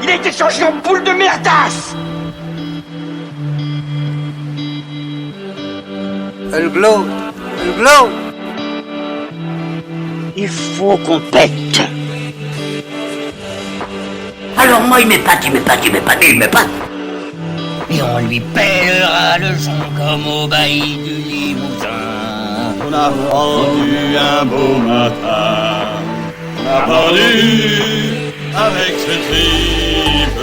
Il a été changé en boule de merdasse. Elle glow. Elle glow. Il faut qu'on pète. Alors moi il m'épate. Et on lui pèlera le son comme au bailli du Limousin. On a vendu un beau matin, on a vendu avec ce tripe.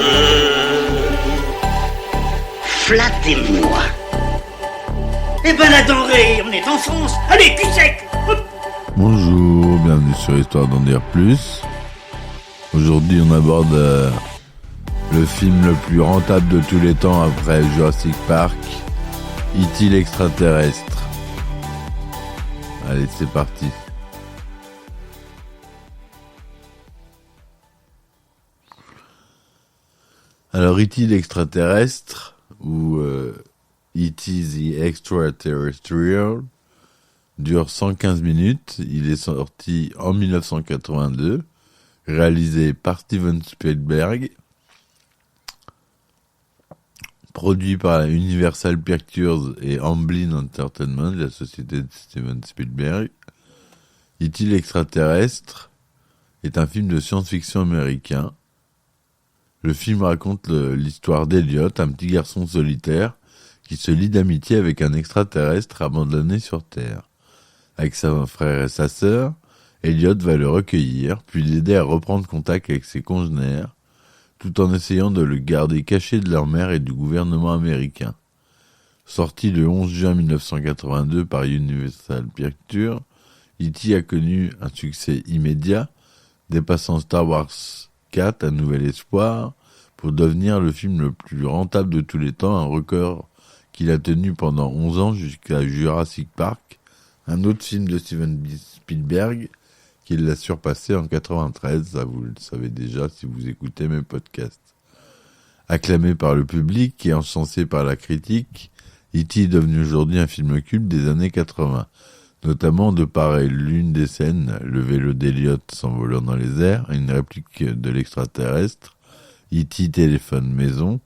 Flattez-moi. Eh ben la denrée, on est en France. Allez, cul sec. Bonjour, bienvenue sur Histoire d'en dire plus. Aujourd'hui on aborde le film le plus rentable de tous les temps après Jurassic Park, E.T. l'extraterrestre. Allez, c'est parti. Alors E.T. l'extraterrestre, ou E.T. the Extraterrestrial, dure 115 minutes. Il est sorti en 1982, réalisé par Steven Spielberg, produit par Universal Pictures et Amblin Entertainment, la société de Steven Spielberg. E.T. l'extraterrestre est un film de science-fiction américain. Le film raconte l'histoire d'Elliot, un petit garçon solitaire qui se lie d'amitié avec un extraterrestre abandonné sur Terre. Avec son frère et sa sœur, Elliot va le recueillir, puis l'aider à reprendre contact avec ses congénères, tout en essayant de le garder caché de leur mère et du gouvernement américain. Sorti le 11 juin 1982 par Universal Pictures, E.T. a connu un succès immédiat, dépassant Star Wars 4, Un Nouvel Espoir, pour devenir le film le plus rentable de tous les temps, un record qu'il a tenu pendant 11 ans jusqu'à Jurassic Park, un autre film de Steven Spielberg, qui l'a surpassé en 93, ça vous le savez déjà si vous écoutez mes podcasts. Acclamé par le public et encensé par la critique, E.T. est devenu aujourd'hui un film culte des années 80, notamment de par l'une des scènes, le vélo d'Elliot s'envolant dans les airs, une réplique de l'extraterrestre, E.T. téléphone maison.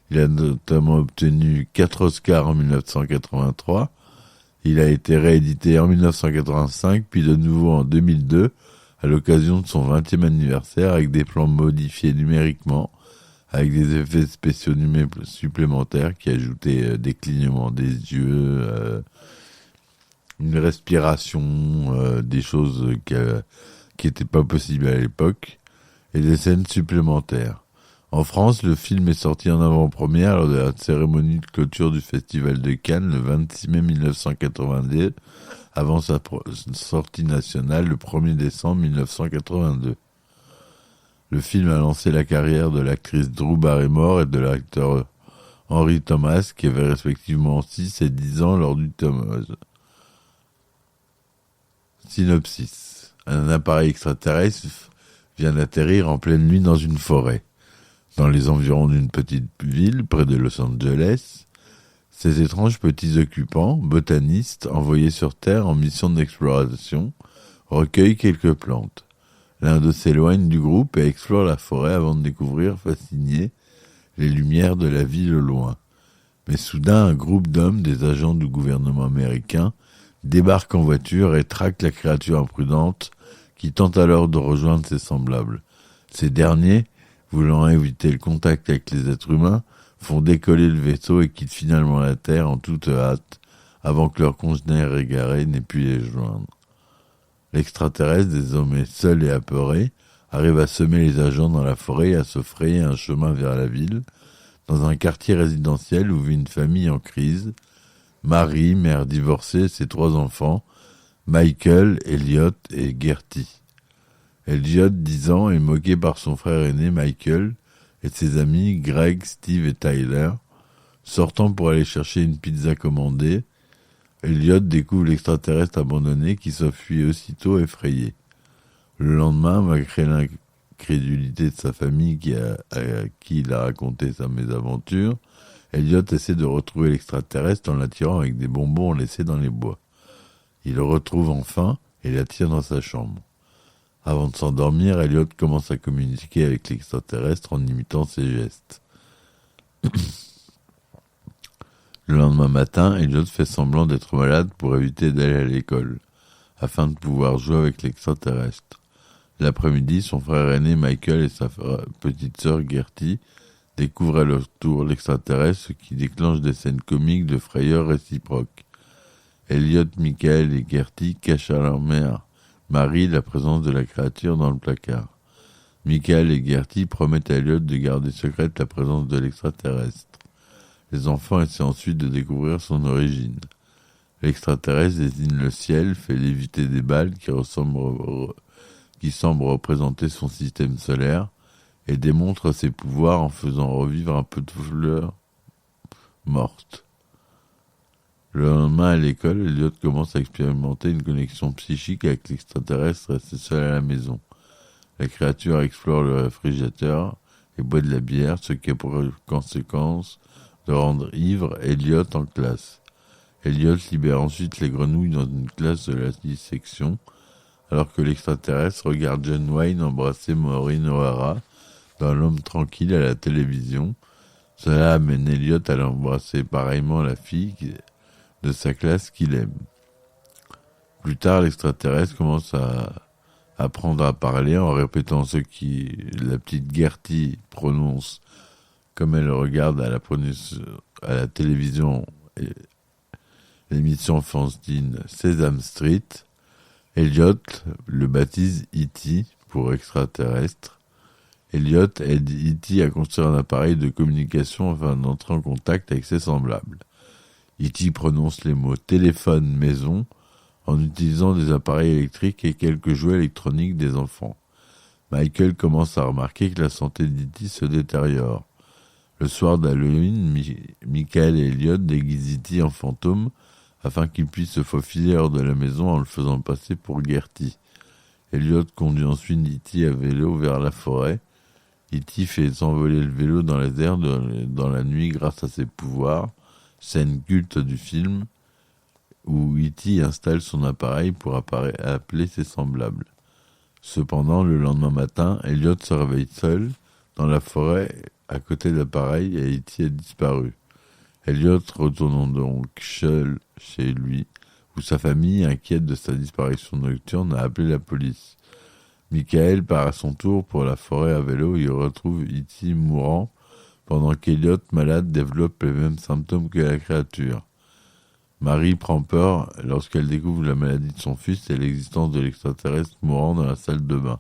Il a notamment obtenu 4 Oscars en 1983. Il a été réédité en 1985, puis de nouveau en 2002, à l'occasion de son 20e anniversaire, avec des plans modifiés numériquement, avec des effets spéciaux supplémentaires qui ajoutaient des clignements des yeux, une respiration, des choses qui n'étaient pas possibles à l'époque, et des scènes supplémentaires. En France, le film est sorti en avant-première lors de la cérémonie de clôture du Festival de Cannes le 26 mai 1982, avant sa sortie nationale le 1er décembre 1982. Le film a lancé la carrière de l'actrice Drew Barrymore et de l'acteur Henry Thomas, qui avaient respectivement 6 et 10 ans lors du tournage. Synopsis. Un appareil extraterrestre vient d'atterrir en pleine nuit dans une forêt. Dans les environs d'une petite ville, près de Los Angeles, ces étranges petits occupants, botanistes, envoyés sur Terre en mission d'exploration, recueillent quelques plantes. L'un d'eux s'éloigne du groupe et explore la forêt avant de découvrir, fasciné, les lumières de la ville au loin. Mais soudain, un groupe d'hommes, des agents du gouvernement américain, débarque en voiture et traque la créature imprudente qui tente alors de rejoindre ses semblables. Ces derniers, voulant éviter le contact avec les êtres humains, font décoller le vaisseau et quittent finalement la Terre en toute hâte, avant que leurs congénères égarés n'aient pu les joindre. L'extraterrestre, désormais seul et apeuré, arrive à semer les agents dans la forêt et à se frayer un chemin vers la ville, dans un quartier résidentiel où vit une famille en crise, Marie, mère divorcée, ses 3 enfants, Michael, Elliot et Gertie. Elliot, 10 ans, est moqué par son frère aîné Michael et ses amis Greg, Steve et Tyler. Sortant pour aller chercher une pizza commandée, Elliot découvre l'extraterrestre abandonné qui s'enfuit aussitôt effrayé. Le lendemain, malgré l'incrédulité de sa famille à qui il a raconté sa mésaventure, Elliot essaie de retrouver l'extraterrestre en l'attirant avec des bonbons laissés dans les bois. Il le retrouve enfin et l'attire dans sa chambre. Avant de s'endormir, Elliot commence à communiquer avec l'extraterrestre en imitant ses gestes. Le lendemain matin, Elliot fait semblant d'être malade pour éviter d'aller à l'école, afin de pouvoir jouer avec l'extraterrestre. L'après-midi, son frère aîné Michael et sa petite sœur Gertie découvrent à leur tour l'extraterrestre, ce qui déclenche des scènes comiques de frayeur réciproque. Elliot, Michael et Gertie cachent à leur mère, Marie, la présence de la créature dans le placard. Michael et Gertie promettent à Elliot de garder secrète la présence de l'extraterrestre. Les enfants essaient ensuite de découvrir son origine. L'extraterrestre désigne le ciel, fait léviter des balles qui semblent représenter son système solaire et démontre ses pouvoirs en faisant revivre un peu de fleurs mortes. Le lendemain à l'école, Elliot commence à expérimenter une connexion psychique avec l'extraterrestre resté seul à la maison. La créature explore le réfrigérateur et boit de la bière, ce qui a pour conséquence de rendre ivre Elliot en classe. Elliot libère ensuite les grenouilles dans une classe de la dissection, alors que l'extraterrestre regarde John Wayne embrasser Maureen O'Hara dans L'homme tranquille à la télévision. Cela amène Elliot à l'embrasser pareillement la fille de sa classe qu'il aime. Plus tard, l'extraterrestre commence à apprendre à parler en répétant ce que la petite Gertie prononce comme elle regarde à la télévision l'émission enfantine Sesame Street. Elliot le baptise E.T. pour extraterrestre. Elliot aide E.T. à construire un appareil de communication afin d'entrer en contact avec ses semblables. E.T. prononce les mots téléphone, maison en utilisant des appareils électriques et quelques jouets électroniques des enfants. Michael commence à remarquer que la santé d'E.T. se détériore. Le soir d'Halloween, Michael et Elliot déguisent E.T. en fantôme afin qu'il puisse se faufiler hors de la maison en le faisant passer pour Gertie. Elliot conduit ensuite E.T. à vélo vers la forêt. E.T. fait s'envoler le vélo dans les airs dans la nuit grâce à ses pouvoirs, scène culte du film, où E.T. installe son appareil pour appeler ses semblables. Cependant, le lendemain matin, Elliot se réveille seul dans la forêt à côté de l'appareil et E.T. a disparu. Elliot retourne donc seul chez lui, où sa famille, inquiète de sa disparition nocturne, a appelé la police. Michael part à son tour pour la forêt à vélo et il retrouve E.T. mourant, pendant qu'Elliot, malade, développe les mêmes symptômes que la créature. Marie prend peur lorsqu'elle découvre la maladie de son fils et l'existence de l'extraterrestre mourant dans la salle de bain.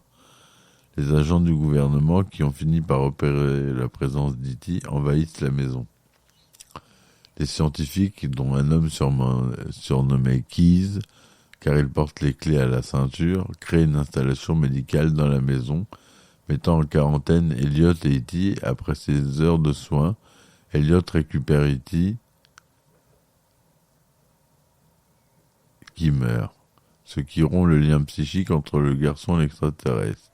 Les agents du gouvernement, qui ont fini par repérer la présence d'E.T., envahissent la maison. Les scientifiques, dont un homme surnommé Keys, car il porte les clés à la ceinture, créent une installation médicale dans la maison, mettant en quarantaine Elliot et E.T. Après ces heures de soins. Elliot récupère E.T., qui meurt, ce qui rompt le lien psychique entre le garçon et l'extraterrestre.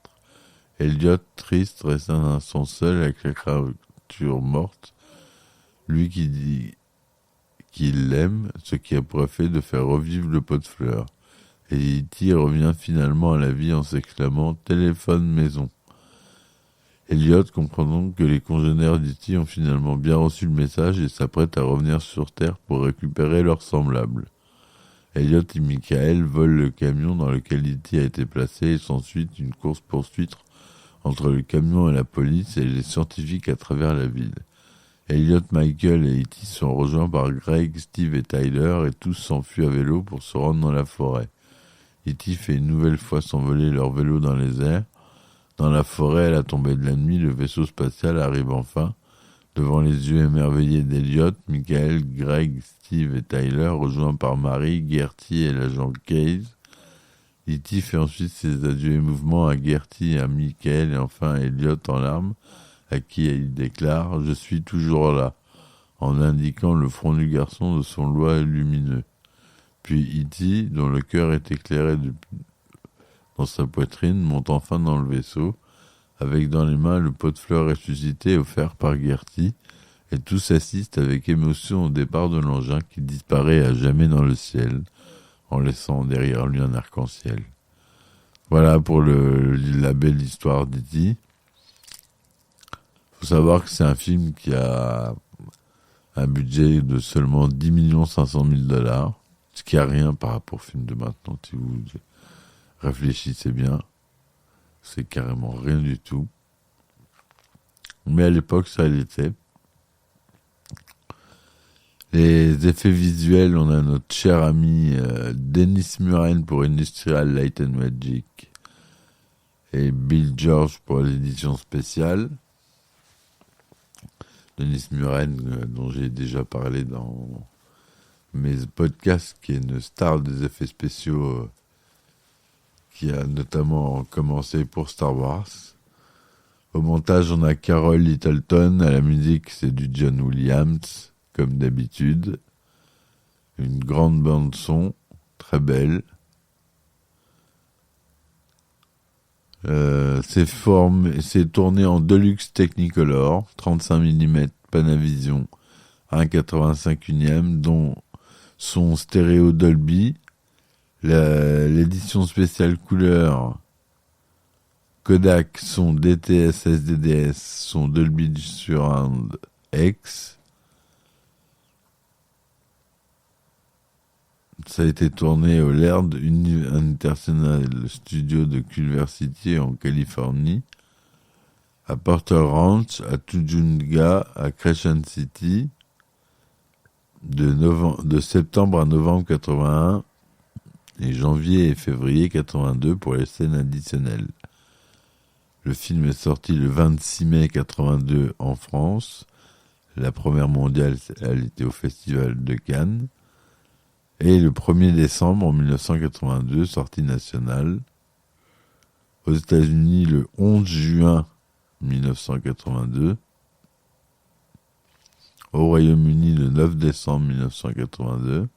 Elliot, triste, reste un instant seul avec la créature morte, lui qui dit qu'il l'aime, ce qui a pour effet de faire revivre le pot de fleurs. Et E.T. revient finalement à la vie en s'exclamant « Téléphone maison ». Elliot comprend donc que les congénères d'E.T. ont finalement bien reçu le message et s'apprêtent à revenir sur Terre pour récupérer leurs semblables. Elliot et Michael volent le camion dans lequel E.T. a été placé et s'ensuit une course-poursuite entre le camion et la police et les scientifiques à travers la ville. Elliot, Michael et E.T. sont rejoints par Greg, Steve et Tyler et tous s'enfuient à vélo pour se rendre dans la forêt. E.T. fait une nouvelle fois s'envoler leur vélo dans les airs. Dans la forêt, à la tombée de la nuit, le vaisseau spatial arrive enfin. Devant les yeux émerveillés d'Elliot, Michael, Greg, Steve et Tyler, rejoints par Marie, Gertie et l'agent Case. E.T. fait ensuite ses adieux émouvants à Gertie, à Michael et enfin à Elliot en larmes, à qui il déclare « Je suis toujours là », en indiquant le front du garçon de son doigt lumineux. Puis E.T., dont le cœur est éclairé dans sa poitrine, monte enfin dans le vaisseau, avec dans les mains le pot de fleurs ressuscité offert par Gertie, et tous assistent avec émotion au départ de l'engin qui disparaît à jamais dans le ciel, en laissant derrière lui un arc-en-ciel. Voilà pour la belle histoire d'E.T. Faut savoir que c'est un film qui a un budget de seulement 10 500 000 $, ce qui a rien par rapport au film de maintenant, si vous réfléchissez bien. C'est carrément rien du tout. Mais à l'époque, ça l'était. Les effets visuels, on a notre cher ami Dennis Muren pour Industrial Light and Magic et Bill George pour l'édition spéciale. Dennis Muren, dont j'ai déjà parlé dans mes podcasts, qui est une star des effets spéciaux, qui a notamment commencé pour Star Wars. Au montage, on a Carol Littleton. À la musique, c'est du John Williams, comme d'habitude. Une grande bande son, très belle. C'est tourné en Deluxe Technicolor, 35 mm Panavision, 1,85, dont son stéréo Dolby. L'édition spéciale couleur Kodak, son DTS SDDS, son Dolby Surround X. Ça a été tourné au Laird International Studio de Culver City en Californie, à Porter Ranch, à Tujunga, à Crescent City, de septembre à novembre 81 et janvier et février 82 pour les scènes additionnelles. Le film est sorti le 26 mai 82 en France. La première mondiale, elle était au Festival de Cannes. Et le 1er décembre 1982, sortie nationale. Aux États-Unis, le 11 juin 1982. Au Royaume-Uni, le 9 décembre 1982.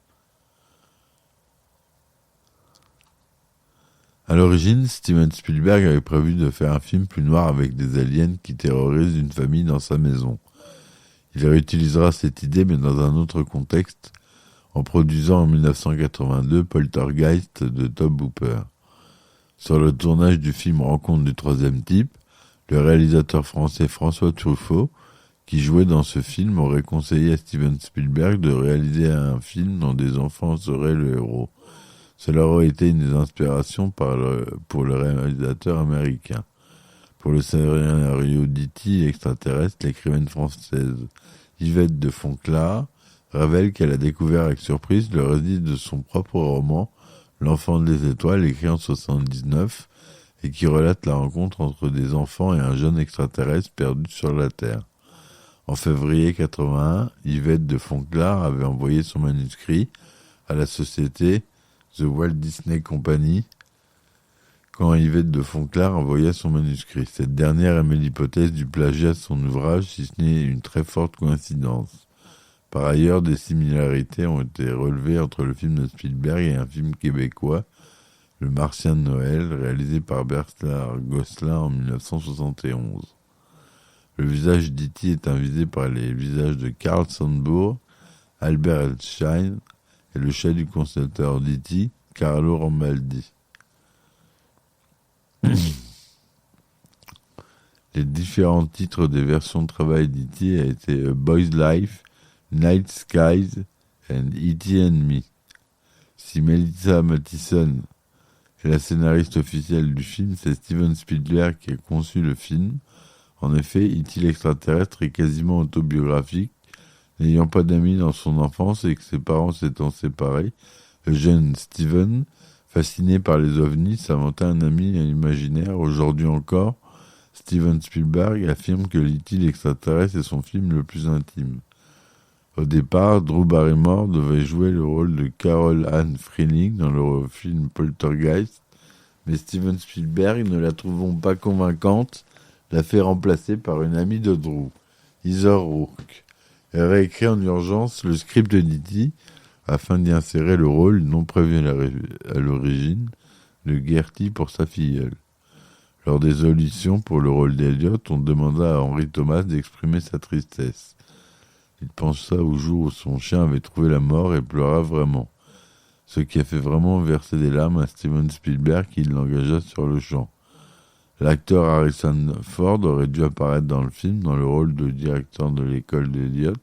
À l'origine, Steven Spielberg avait prévu de faire un film plus noir avec des aliens qui terrorisent une famille dans sa maison. Il réutilisera cette idée, mais dans un autre contexte, en produisant en 1982 Poltergeist de Tobe Hooper. Sur le tournage du film Rencontre du troisième type, le réalisateur français François Truffaut, qui jouait dans ce film, aurait conseillé à Steven Spielberg de réaliser un film dont des enfants seraient le héros. Cela aurait été une des inspirations pour le réalisateur américain. Pour le scénario d'E.T. extraterrestre, l'écrivaine française Yvette de Fonclare révèle qu'elle a découvert avec surprise le récit de son propre roman, L'enfant des étoiles, écrit en 1979, et qui relate la rencontre entre des enfants et un jeune extraterrestre perdu sur la Terre. En février 81, Yvette de Fonclare avait envoyé son manuscrit à la société The Walt Disney Company quand Yvette de Fonclare envoya son manuscrit. Cette dernière émet l'hypothèse du plagiat de son ouvrage, si ce n'est une très forte coïncidence. Par ailleurs, des similarités ont été relevées entre le film de Spielberg et un film québécois, Le Martien de Noël, réalisé par Bernard Gosselin en 1971. Le visage d'E.T. est invisé par les visages de Carl Sandburg, Albert Einstein et le chat du concepteur d'E.T., Carlo Rambaldi. Les différents titres des versions de travail d'E.T. a été A Boy's Life, Night Skies and E.T. and Me. Si Melissa Mathison est la scénariste officielle du film, c'est Steven Spielberg qui a conçu le film. En effet, E.T. l'extraterrestre est quasiment autobiographique. N'ayant pas d'amis dans son enfance et que ses parents s'étant séparés, le jeune Steven, fasciné par les ovnis, s'inventa un ami imaginaire. Aujourd'hui encore, Steven Spielberg affirme que E.T. l'extraterrestre est son film le plus intime. Au départ, Drew Barrymore devait jouer le rôle de Carol Ann Freeling dans le film Poltergeist, mais Steven Spielberg, ne la trouvant pas convaincante, l'a fait remplacer par une amie de Drew, Heather Rourke. Elle réécrit en urgence le script de d'E.T. afin d'y insérer le rôle, non prévu à l'origine, de Gertie pour sa filleule. Lors des auditions pour le rôle d'Elliot, on demanda à Henry Thomas d'exprimer sa tristesse. Il pensa au jour où son chien avait trouvé la mort et pleura vraiment. ce qui a fait vraiment verser des larmes à Steven Spielberg qui l'engagea sur le champ. L'acteur Harrison Ford aurait dû apparaître dans le film dans le rôle de directeur de l'école d'Elliot.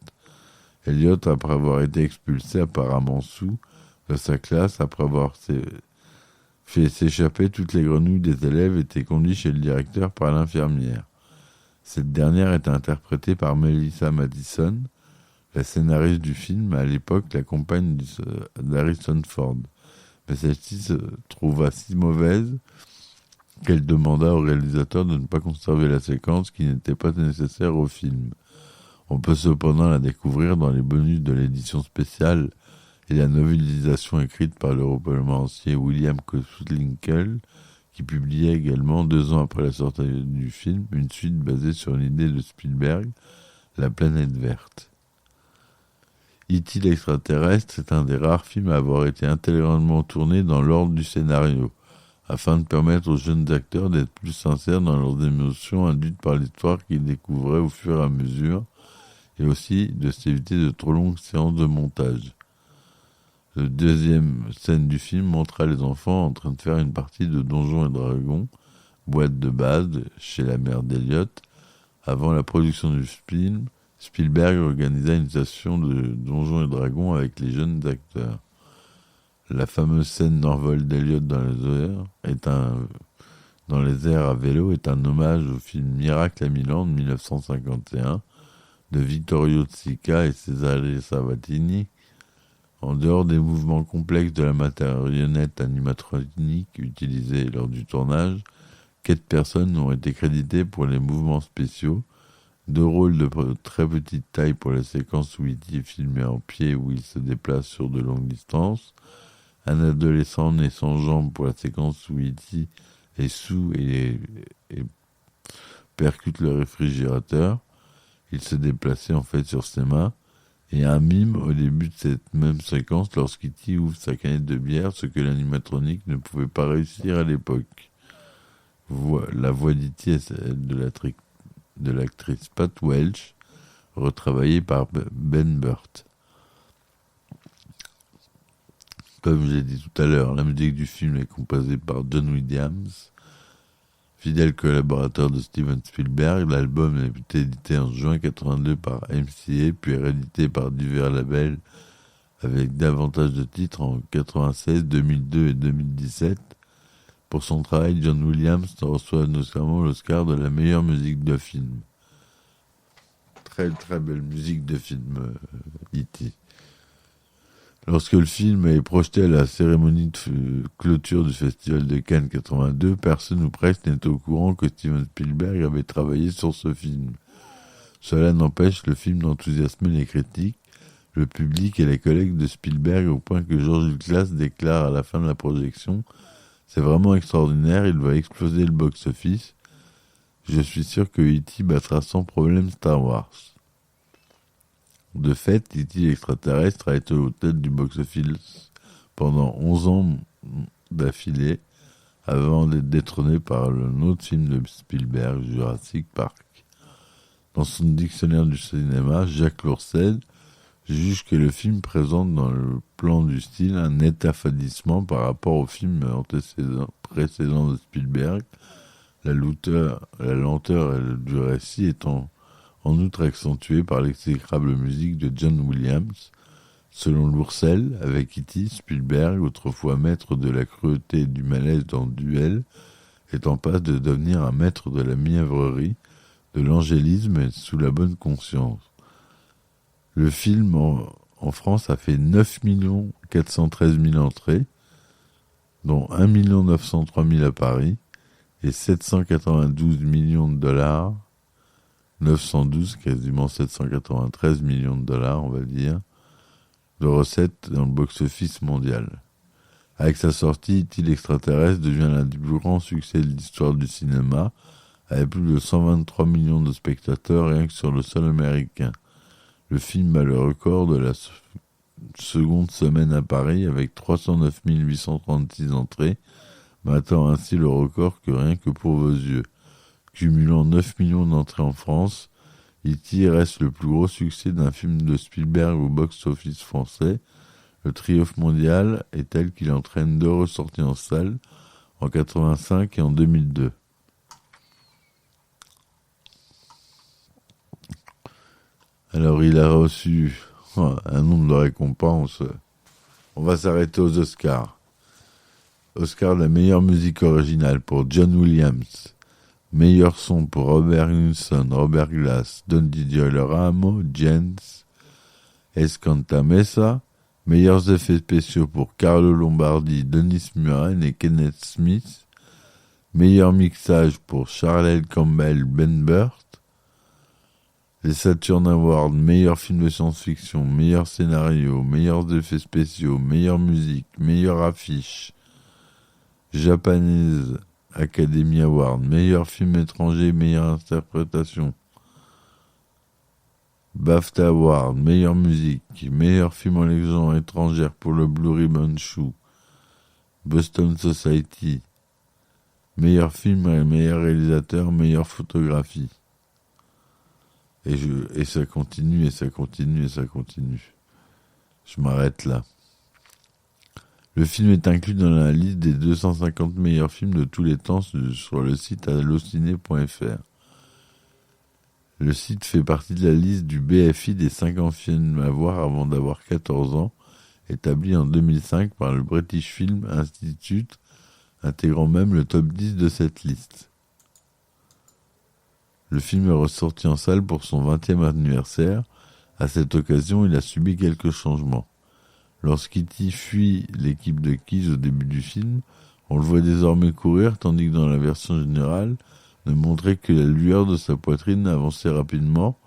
Elliot, après avoir été expulsé apparemment sous de sa classe, après avoir fait s'échapper toutes les grenouilles des élèves, était conduit chez le directeur par l'infirmière. Cette dernière était interprétée par Melissa Madison, la scénariste du film, à l'époque la compagne d'Harrison Ford. Mais celle-ci se trouva si mauvaise qu'elle demanda au réalisateur de ne pas conserver la séquence qui n'était pas nécessaire au film. On peut cependant la découvrir dans les bonus de l'édition spéciale et la novélisation écrite par le romancier William Koslinkel, qui publiait également 2 ans après la sortie du film une suite basée sur l'idée de Spielberg, La planète verte. E.T. l'extraterrestre est un des rares films à avoir été intégralement tourné dans l'ordre du scénario, afin de permettre aux jeunes acteurs d'être plus sincères dans leurs émotions induites par l'histoire qu'ils découvraient au fur et à mesure, et aussi de s'éviter de trop longues séances de montage. La deuxième scène du film montra les enfants en train de faire une partie de Donjons et Dragons, boîte de base chez la mère d'Elliot. Avant la production du film, Spielberg organisa une session de Donjons et Dragons avec les jeunes acteurs. La fameuse scène d'envol d'Elliot dans les airs à vélo est un hommage au film Miracle à Milan de 1951 de Vittorio De Sica et Cesare Sabatini. En dehors des mouvements complexes de la marionnette animatronique utilisée lors du tournage, 4 personnes ont été créditées pour les mouvements spéciaux, 2 rôles de très petite taille pour la séquence où E.T. est filmé en pied où il se déplace sur de longues distances, un adolescent né sans jambes pour la séquence où E.T. est sous et percute le réfrigérateur, il se déplaçait en fait sur ses mains, et un mime au début de cette même séquence lorsqu'E.T. ouvre sa canette de bière, ce que l'animatronique ne pouvait pas réussir à l'époque. La voix d'E.T. est celle de l'actrice Pat Welch, retravaillée par Ben Burt. Comme j'ai dit tout à l'heure, la musique du film est composée par John Williams, fidèle collaborateur de Steven Spielberg. L'album a été édité en juin 1982 par MCA, puis réédité par divers labels avec davantage de titres en 1996, 2002 et 2017. Pour son travail, John Williams reçoit notamment l'Oscar de la meilleure musique de film. Très très belle musique de film, E.T. Lorsque le film est projeté à la cérémonie de clôture du Festival de Cannes 82, personne ou presque n'est au courant que Steven Spielberg avait travaillé sur ce film. Cela n'empêche le film d'enthousiasmer les critiques, le public et les collègues de Spielberg au point que George Lucas déclare à la fin de la projection « C'est vraiment extraordinaire, il va exploser le box-office. Je suis sûr que E.T. battra sans problème Star Wars. » De fait, E.T. l'extraterrestre a été aux têtes du box-office pendant 11 ans d'affilée, avant d'être détrôné par un autre film de Spielberg, Jurassic Park. Dans son dictionnaire du cinéma, Jacques Lourcel juge que le film présente dans le plan du style un net affadissement par rapport au film précédent de Spielberg, la lenteur du récit étant en outre accentuée par l'exécrable musique de John Williams. Selon Lourcel, avec E.T., Spielberg, autrefois maître de la cruauté et du malaise dans le duel, est en passe de devenir un maître de la mièvrerie, de l'angélisme et sous la bonne conscience. Le film en France a fait 9 413 000 entrées, dont 1 903 000 à Paris, et 792 millions de dollars, 912, quasiment 793 millions de dollars, on va dire, de recettes dans le box-office mondial. Avec sa sortie, E.T. l'extraterrestre devient l'un des plus grands succès de l'histoire du cinéma, avec plus de 123 millions de spectateurs rien que sur le sol américain. Le film bat le record de la seconde semaine à Paris avec 309 836 entrées, battant ainsi le record que Rien que pour vos yeux. Cumulant 9 millions d'entrées en France, E.T. reste le plus gros succès d'un film de Spielberg au box-office français. Le triomphe mondial est tel qu'il entraîne 2 ressorties en salle, en 85 et en 2002. Alors il a reçu un nombre de récompenses. On va s'arrêter aux Oscars. Oscar de la meilleure musique originale pour John Williams. Meilleur son pour Robert Nilsson, Robert Glass, Don Didio Ramo, Jens Escantamessa. Meilleurs effets spéciaux pour Carlo Lombardi, Dennis Muren et Kenneth Smith. Meilleur mixage pour Charlene Campbell, Ben Burt. Les Saturn Awards, meilleur film de science-fiction, meilleur scénario, meilleurs effets spéciaux, meilleure musique, meilleure affiche. Japanese Academy Award, meilleur film étranger, meilleure interprétation. BAFTA Award, meilleure musique, meilleur film en langue étrangère pour le Blue Ribbon Shoe. Boston Society, meilleur film et meilleur réalisateur, meilleure photographie. Et ça continue, et ça continue, et ça continue. Je m'arrête là. Le film est inclus dans la liste des 250 meilleurs films de tous les temps sur le site allociné.fr. Le site fait partie de la liste du BFI des 50 films à voir avant d'avoir 14 ans, établi en 2005 par le British Film Institute, intégrant même le top 10 de cette liste. Le film est ressorti en salle pour son 20e anniversaire. À cette occasion, il a subi quelques changements. Lorsqu'E.T. fuit l'équipe de Keys au début du film, on le voit désormais courir, tandis que dans la version générale, ne montrait que la lueur de sa poitrine avançait rapidement.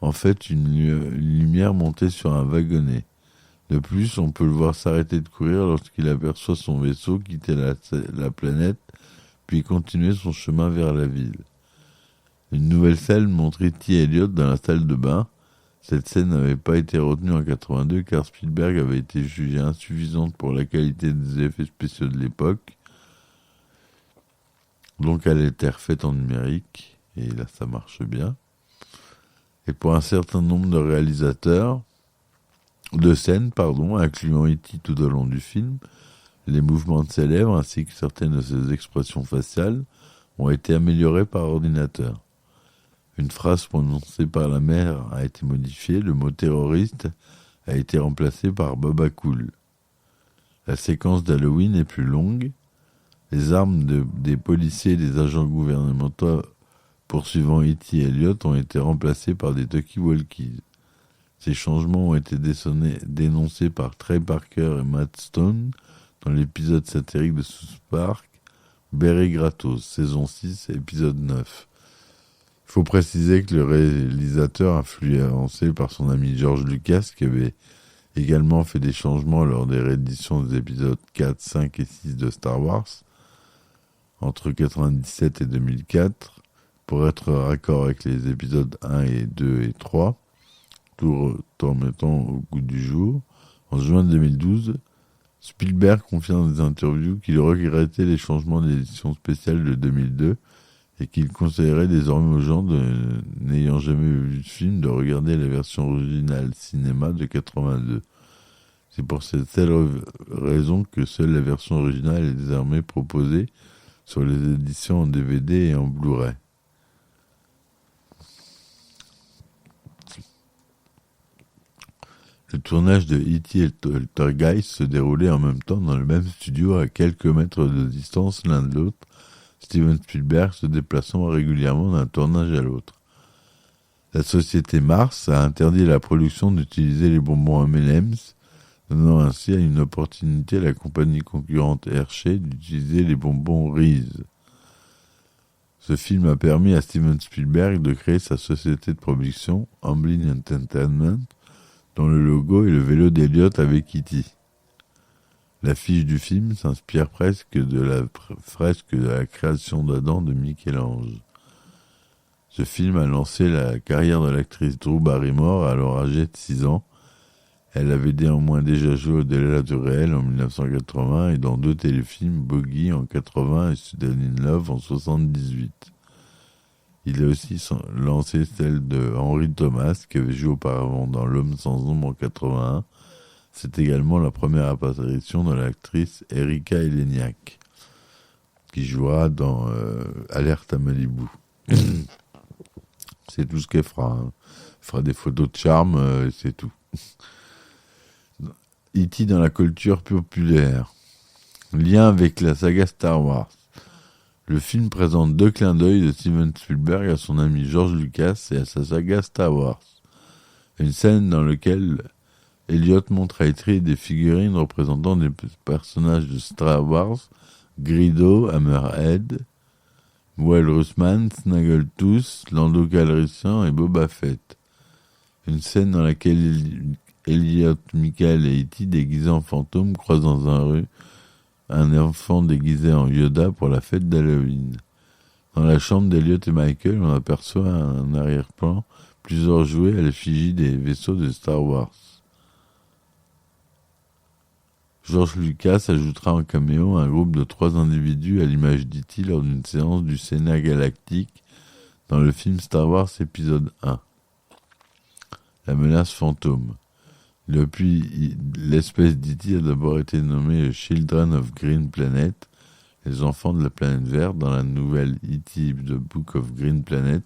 En fait, une lumière montait sur un wagonnet. De plus, on peut le voir s'arrêter de courir lorsqu'il aperçoit son vaisseau quitter la planète, puis continuer son chemin vers la ville. Une nouvelle scène montre E.T. et Elliot dans la salle de bain. Cette scène n'avait pas été retenue en 82 car Spielberg avait été jugée insuffisante pour la qualité des effets spéciaux de l'époque. Donc elle a été refaite en numérique, et là ça marche bien. Et pour un certain nombre de scènes, incluant E.T. tout au long du film, les mouvements de ses lèvres ainsi que certaines de ses expressions faciales ont été améliorés par ordinateur. Une phrase prononcée par la mère a été modifiée, le mot terroriste a été remplacé par Baba Cool. La séquence d'Halloween est plus longue. Les armes des policiers et des agents gouvernementaux poursuivant E.T. et Elliot ont été remplacées par des talkie-walkies. Ces changements ont été dénoncés par Trey Parker et Matt Stone dans l'épisode satirique de South Park, Béret Gratos, saison 6, épisode 9. Il faut préciser que le réalisateur, influencé par son ami George Lucas, qui avait également fait des changements lors des rééditions des épisodes 4, 5 et 6 de Star Wars, entre 1997 et 2004, pour être raccord avec les épisodes 1 et 2 et 3, tout en mettant au goût du jour. En juin 2012, Spielberg confie dans des interviews qu'il regrettait les changements d'édition spéciale de 2002 et qu'il conseillerait désormais aux gens n'ayant jamais vu le film de regarder la version originale cinéma de 82. C'est pour cette seule raison que seule la version originale est désormais proposée sur les éditions en DVD et en Blu-ray. Le tournage de E.T. et Poltergeist se déroulait en même temps dans le même studio à quelques mètres de distance l'un de l'autre, Steven Spielberg se déplaçant régulièrement d'un tournage à l'autre. La société Mars a interdit la production d'utiliser les bonbons M&M's, donnant ainsi une opportunité à la compagnie concurrente Hershey d'utiliser les bonbons Reese. Ce film a permis à Steven Spielberg de créer sa société de production, Amblin Entertainment, dont le logo est le vélo d'Elliot avec E.T. L'affiche du film s'inspire presque de la fresque de la création d'Adam de Michel-Ange. Ce film a lancé la carrière de l'actrice Drew Barrymore, alors âgée de 6 ans. Elle avait néanmoins déjà joué au-delà du réel en 1980 et dans 2 téléfilms, Bogey en 80 et Sudden in Love en 78. Il a aussi lancé celle de Henry Thomas, qui avait joué auparavant dans L'Homme sans ombre en 81, C'est également la première apparition de l'actrice Erika Eleniak, qui jouera dans Alerte à Malibu. C'est tout ce qu'elle fera. Hein. Elle fera des photos de charme, et c'est tout. E.T. dans la culture populaire. Lien avec la saga Star Wars. Le film présente 2 clins d'œil de Steven Spielberg à son ami George Lucas et à sa saga Star Wars. Une scène dans laquelle Elliot montre à E.T. des figurines représentant des personnages de Star Wars, Greedo, Hammerhead, Walrusman, Snaggletooth, Lando Calrissian et Boba Fett. Une scène dans laquelle Elliot, Michael et E.T. déguisés en fantômes croisent dans un rue un enfant déguisé en Yoda pour la fête d'Halloween. Dans la chambre d'Elliot et Michael, on aperçoit un arrière-plan, plusieurs jouets à l'effigie des vaisseaux de Star Wars. George Lucas ajoutera en caméo un groupe de 3 individus à l'image d'E.T. lors d'une séance du Sénat galactique dans le film Star Wars épisode 1. La menace fantôme. Depuis, l'espèce d'E.T. a d'abord été nommée Children of Green Planet, les enfants de la planète verte, dans la nouvelle E.T. The Book of Green Planet,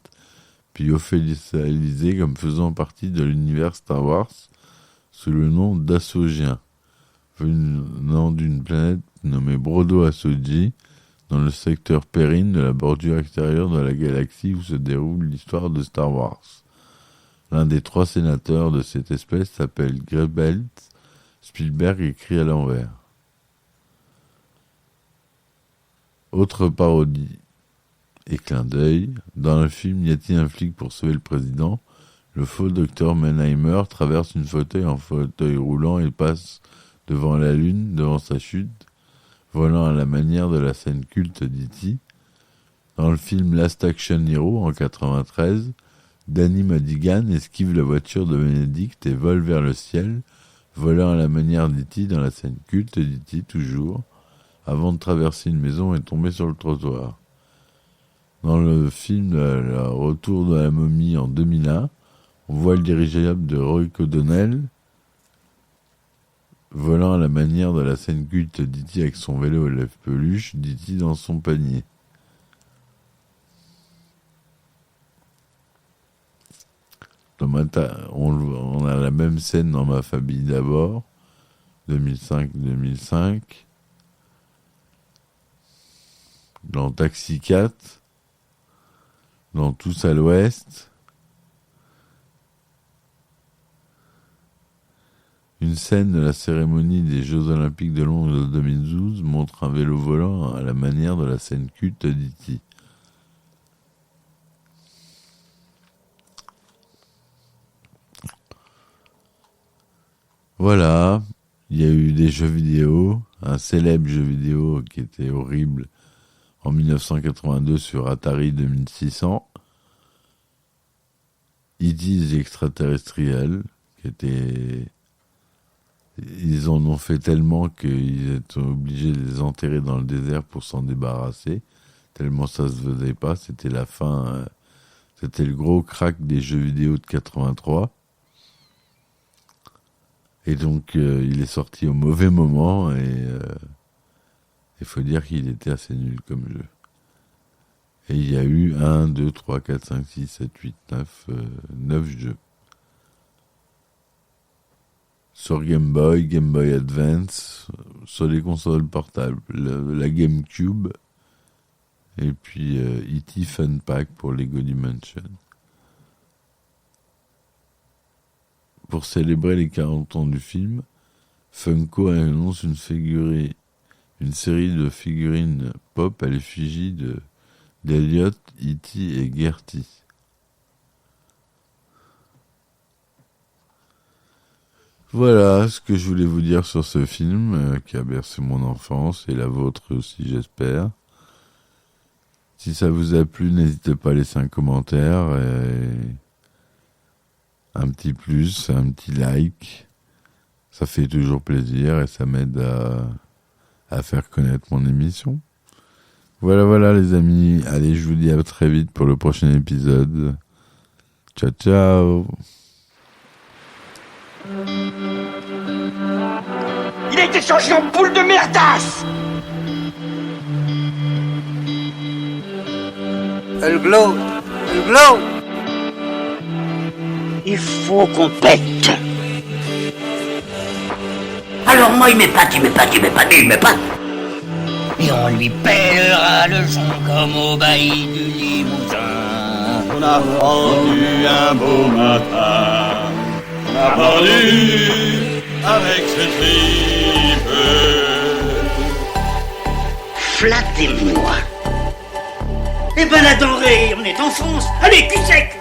puis officialisée comme faisant partie de l'univers Star Wars sous le nom d'Assogien, venant d'une planète nommée Brodo Assoji, dans le secteur Perrine de la bordure extérieure de la galaxie où se déroule l'histoire de Star Wars. L'un des 3 sénateurs de cette espèce s'appelle Goebbels. Spielberg écrit à l'envers. Autre parodie et clin d'œil. Dans le film Y a-t-il un flic pour sauver le président? Le faux docteur Mannheimer traverse une fauteuil en fauteuil roulant et passe devant la lune, devant sa chute, volant à la manière de la scène culte d'E.T. Dans le film Last Action Hero en 1993, Danny Madigan esquive la voiture de Benedict et vole vers le ciel, volant à la manière d'E.T. dans la scène culte d'E.T. toujours, avant de traverser une maison et tomber sur le trottoir. Dans le film Le Retour de la momie en 2001, on voit le dirigeable de Roy O'Donnell volant à la manière de la scène culte d'E.T. avec son vélo à lèvres-peluche, d'E.T. dans son panier. On a la même scène dans Ma famille d'abord, 2005. Dans Taxi 4, dans Tous à l'Ouest. Une scène de la cérémonie des Jeux Olympiques de Londres de 2012 montre un vélo volant à la manière de la scène culte d'E.T. Voilà, il y a eu des jeux vidéo, un célèbre jeu vidéo qui était horrible en 1982 sur Atari 2600, E.T. extraterrestriel, qui était... Ils en ont fait tellement qu'ils étaient obligés de les enterrer dans le désert pour s'en débarrasser, tellement ça se faisait pas, c'était la fin, c'était le gros crack des jeux vidéo de 83. Et donc, il est sorti au mauvais moment et il faut dire qu'il était assez nul comme jeu. Et il y a eu 1, 2, 3, 4, 5, 6, 7, 8, 9 jeux. Sur Game Boy Advance, sur les consoles portables, la GameCube, et puis E.T. Fun Pack pour Lego Dimension. Pour célébrer les 40 ans du film, Funko annonce une série de figurines pop à l'effigie d'Elliot, E.T. et Gertie. Voilà ce que je voulais vous dire sur ce film qui a bercé mon enfance et la vôtre aussi, j'espère. Si ça vous a plu, n'hésitez pas à laisser un commentaire et un petit plus, un petit like. Ça fait toujours plaisir et ça m'aide à faire connaître mon émission. Voilà les amis. Allez, je vous dis à très vite pour le prochain épisode. Ciao, ciao. a été changé en boule de merdasse. Elle glow. Elle glow. Il faut qu'on pète. Alors moi il m'épate. Et on lui pèlera le son comme au bailli du Limousin. On a pendu un beau matin. On a pendu avec ce tripe. Flattez-moi. Eh ben la denrée, on est en France. Allez, cul sec.